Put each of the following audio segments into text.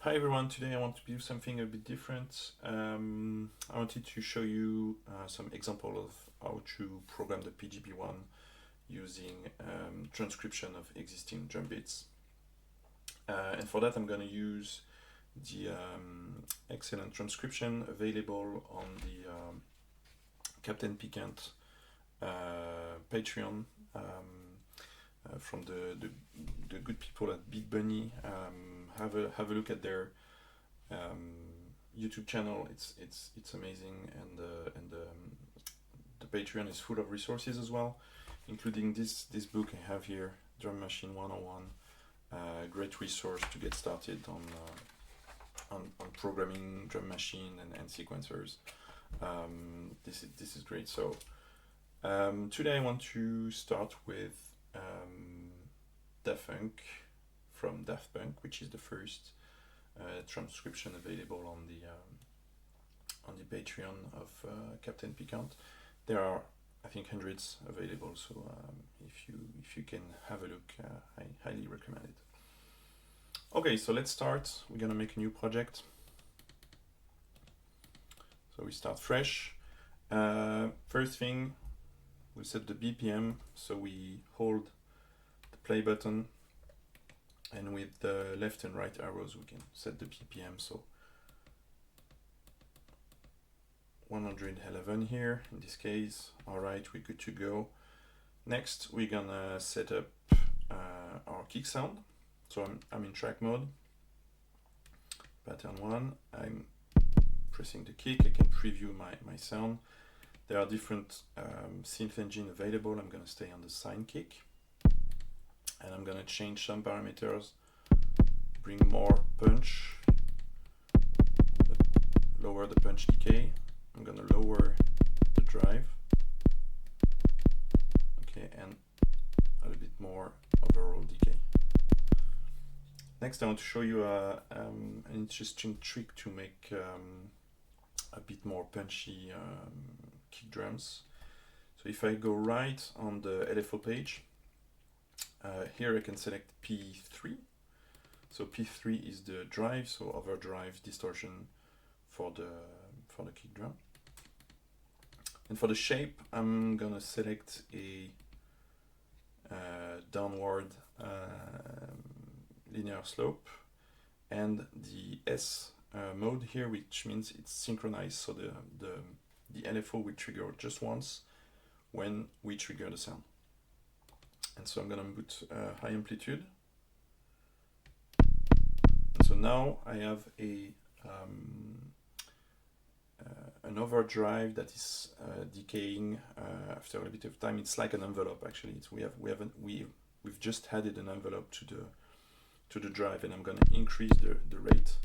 Hi everyone, today I want to do something a bit different. I wanted to show you some example of how to program the PGB-1 using transcription of existing drum beats. And for that I'm going to use the excellent transcription available on the Captain Piquant Patreon from the good people at Big Bunny. Have a look at their YouTube channel. It's amazing, and the Patreon is full of resources as well, including this book I have here, Drum Machine 101. Great resource to get started on programming drum machine and sequencers. This is great. So today I want to start with Daft Punk from Daft Punk, which is the first transcription available on the Patreon of Captain Piquant. There are, I think, hundreds available, so if you can have a look, I highly recommend it. Okay, so let's start. We're gonna make a new project. So we start fresh. First thing, we set the BPM, so we hold the play button, and with the left and right arrows we can set the BPM. So 111 here in this case. Alright, we're good to go. Next we're gonna set up our kick sound. So I'm in track mode, pattern 1. I'm pressing the kick. I can preview my sound. There are different synth engine available. I'm gonna stay on the sine kick, and I'm gonna change some parameters, bring more punch, lower the punch decay. I'm gonna lower the drive, okay, and a little bit more overall decay. Next I want to show you an interesting trick to make a bit more punchy kick drums. So if I go right on the LFO page, here I can select P3. So P3 is the drive, so overdrive distortion for the kick drum. And for the shape, I'm gonna select a downward linear slope, and the S mode here, which means it's synchronized, so the LFO will trigger just once when we trigger the sound. And so I'm gonna put high amplitude. And so now I have an overdrive that is decaying after a bit of time. It's like an envelope actually. We've just added an envelope to the drive, and I'm gonna increase the rate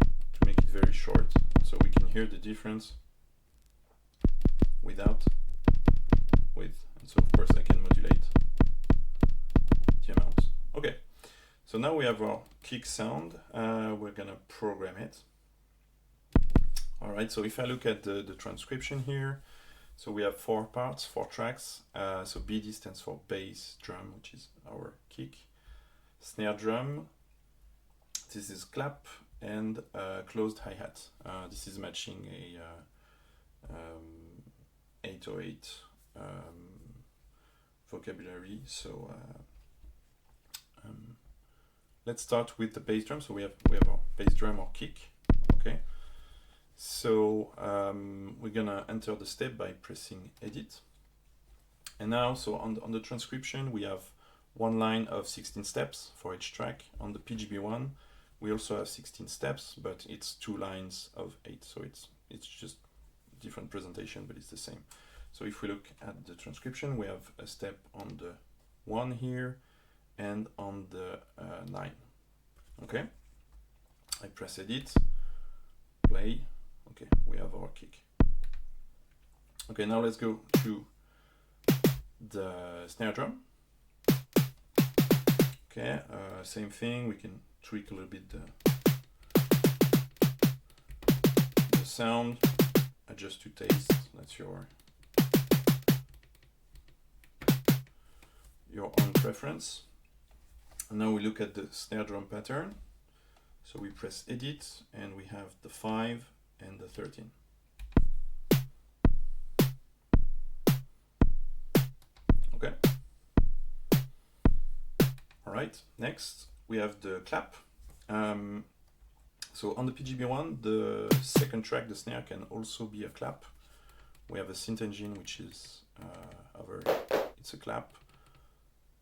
to make it very short, so we can hear the difference without, with, and so of course I can modulate the amount. Okay, so now we have our kick sound. We're gonna program it. All right, so if I look at the transcription here, so we have 4 parts, 4 tracks. So BD stands for bass drum, which is our kick. Snare drum, this is clap, and closed hi-hat. This is matching a 808 vocabulary. So let's start with the bass drum. So we have our bass drum or kick. Okay. So we're gonna enter the step by pressing edit. And now, so on the transcription, we have one line of 16 steps for each track. On the PGB-1, we also have 16 steps, but it's 2 lines of 8. So it's just different presentation, but it's the same. So if we look at the transcription, we have a step on the 1 here and on the 9. Okay. I press edit, play. Okay, we have our kick. Okay, now let's go to the snare drum. Okay, same thing. We can tweak a little bit the sound, adjust to taste. That's your own preference. And now we look at the snare drum pattern. So we press edit and we have the 5 and the 13. Okay. All right, next we have the clap. So on the PGB-1, the second track, the snare, can also be a clap. We have a synth engine, which is it's a clap.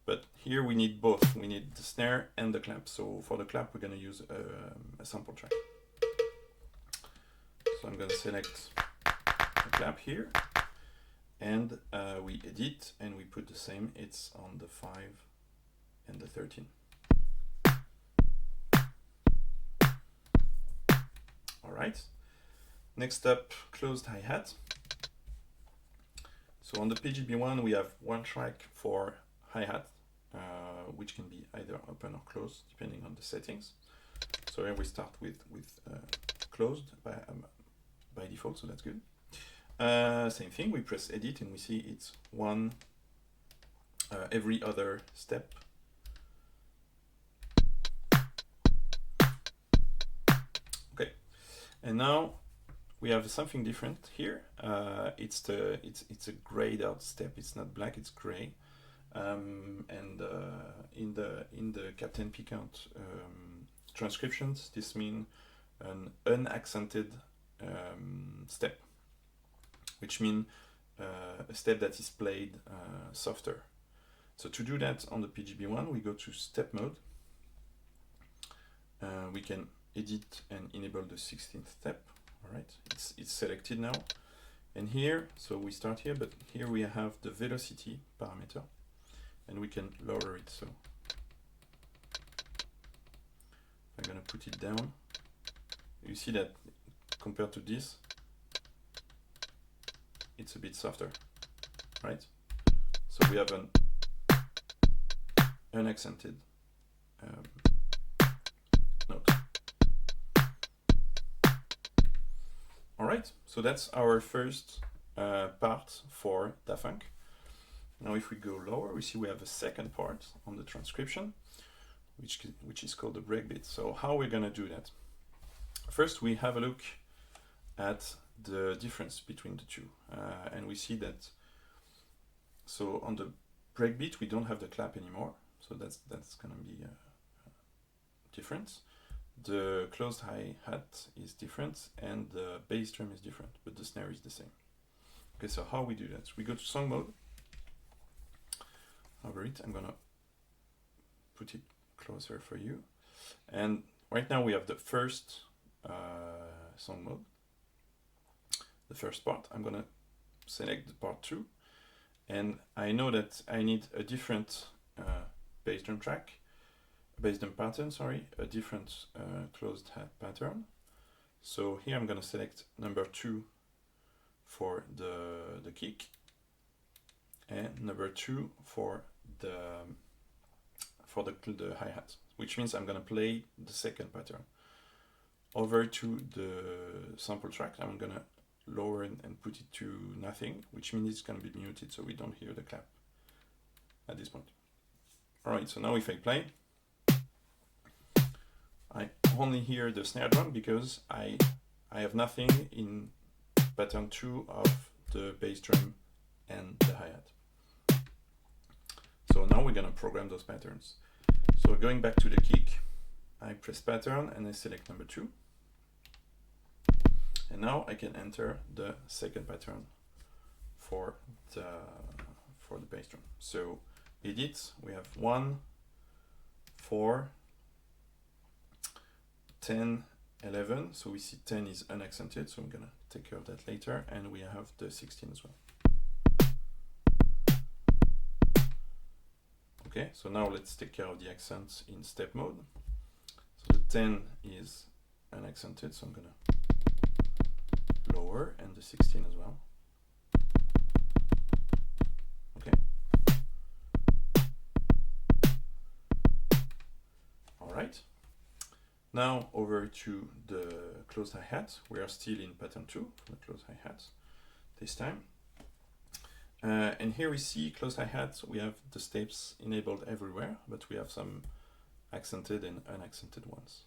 But here we need both. We need the snare and the clap. So for the clap, we're going to use a sample track. So I'm going to select the clap here. And we edit and we put the same. It's on the 5 and the 13. All right. Next up, closed hi-hat. So on the PGB-1, we have one track for hi-hat, which can be either open or closed, depending on the settings. So here we start with closed by default, so that's good. Same thing, we press edit and we see it's one every other step. Okay, and now we have something different here. It's a grayed out step. It's not black, it's gray. And in the Captain Piquant transcriptions, this means an unaccented step, which means a step that is played softer. So to do that on the PGB-1, we go to step mode. We can edit and enable the 16th step. All right, it's selected now. And here, so we start here, but here we have the velocity parameter, and we can lower it. So I'm gonna put it down. You see that compared to this, it's a bit softer, right? So we have an unaccented note. All right, so that's our first part for Da Funk. Now if we go lower, we see we have a second part on the transcription, which is called the breakbeat. So how we're gonna do that? First, we have a look at the difference between the two, and we see that, so on the breakbeat, we don't have the clap anymore, so that's gonna be different. The closed hi-hat is different, and the bass drum is different, but the snare is the same. Okay, so how we do that? We go to song mode. Over it, I'm gonna put it closer for you. And right now we have the first song mode, the first part. I'm gonna select the part 2, and I know that I need a different bass drum pattern, sorry, a different closed hat pattern. So here I'm gonna select number 2 for the kick, and number 2 for the hi-hat, which means I'm gonna play the second pattern. Over to the sample track, I'm gonna lower and put it to nothing, which means it's gonna be muted, so we don't hear the clap at this point. All right, so now if I play, I only hear the snare drum because I have nothing in pattern 2 of the bass drum and the hi-hat. So now we're gonna program those patterns. So going back to the kick, I press pattern and I select number 2. And now I can enter the second pattern for the bass drum. So edit, we have 1, 4, 10, 11. So we see 10 is unaccented, so I'm gonna take care of that later. And we have the 16 as well. Okay, so now let's take care of the accents in step mode. So the 10 is unaccented, so I'm gonna lower, and the 16 as well. Okay. All right. Now over to the closed hi-hat. We are still in pattern 2 for the closed hi-hat this time. And here we see closed hi-hat. We have the steps enabled everywhere, but we have some accented and unaccented ones.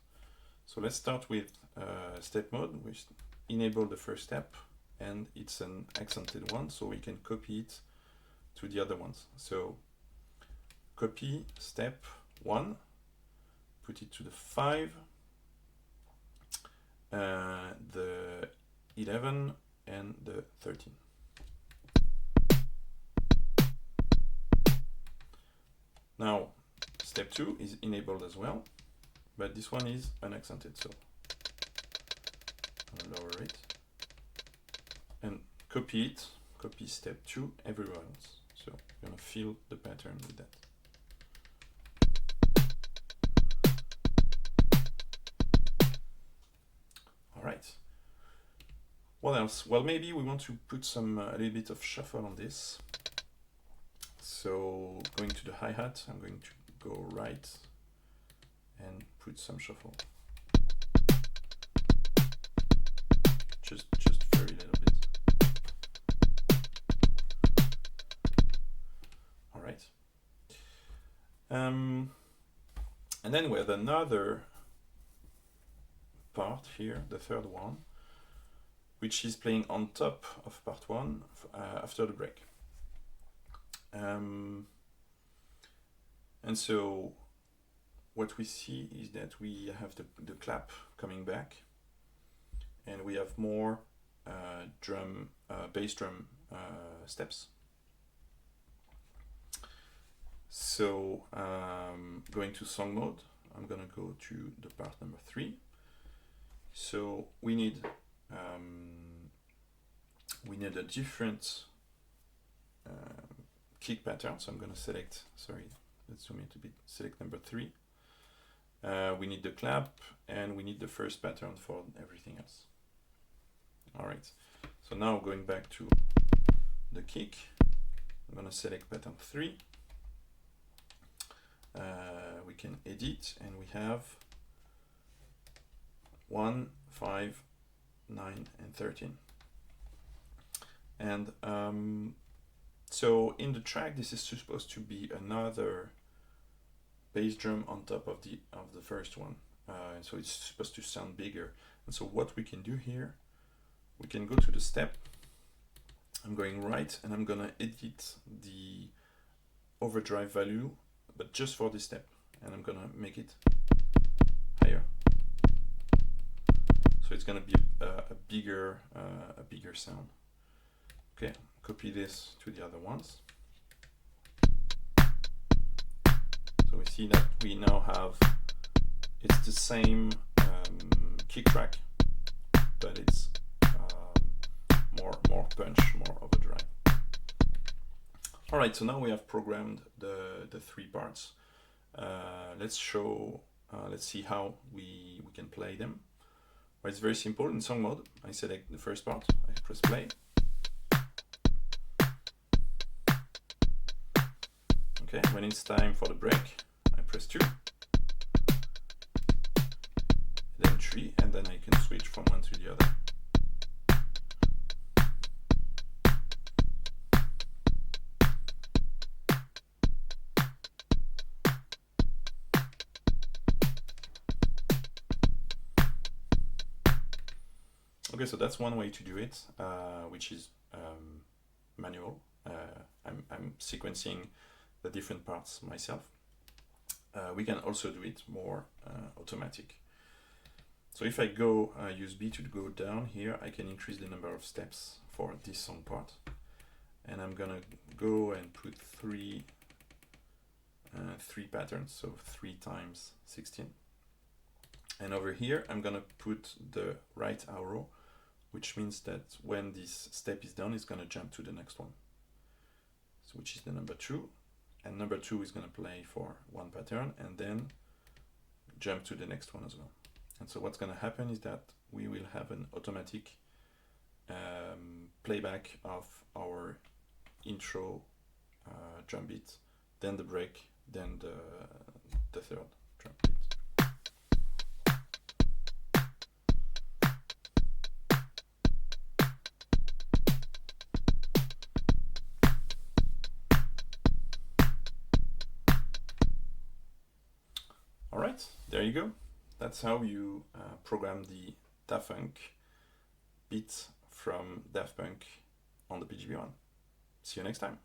So let's start with step mode, which enable the first step, and it's an accented one, so we can copy it to the other ones. So copy step 1, put it to the 5, the 11, and the 13. Now, step 2 is enabled as well, but this one is unaccented, so I'll lower it and copy it, copy step 2 everywhere else. So I'm gonna fill the pattern with that. All right. What else? Well, maybe we want to put some a little bit of shuffle on this. So going to the hi-hat, I'm going to go right and put some shuffle. Just very little bit. All right. And then we have another part here, the third one, which is playing on top of part 1 after the break. And so what we see is that we have the clap coming back, and we have more bass drum steps. So going to song mode, I'm gonna go to the part number 3. So we need a different kick pattern. So I'm gonna select, sorry, let's zoom in a bit, select number 3. We need the clap, and we need the first pattern for everything else. All right, so now going back to the kick, I'm gonna select pattern 3. We can edit, and we have 1, 5, 9, and 13. And so in the track, this is supposed to be another bass drum on top of the first one, and so it's supposed to sound bigger. And so what we can do here, we can go to the step. I'm going right, and I'm gonna edit the overdrive value, but just for this step, and I'm gonna make it higher. So it's gonna be a bigger sound. Okay, copy this to the other ones. So we see that we now have, it's the same kick track, but it's more punch, more overdrive. All right, so now we have programmed the 3 parts. Let's see how we can play them. Well, it's very simple. In song mode, I select the first part, I press play. Okay, when it's time for the break, I press 2, then 3, and then I can switch from one to the other. Okay, so that's one way to do it, which is manual. I'm sequencing the different parts myself. We can also do it more automatic. So if I go use B to go down here, I can increase the number of steps for this song part. And I'm gonna go and put three patterns, so 3 times 16. And over here, I'm gonna put the right arrow, which means that when this step is done, it's gonna jump to the next one, so which is the number 2. And number 2 is gonna play for 1 pattern and then jump to the next one as well. And so what's gonna happen is that we will have an automatic playback of our intro drum beat, then the break, then the third drum beat. there you go. That's how you program the Daft Punk beat from Daft Punk on the PGB-1. See you next time.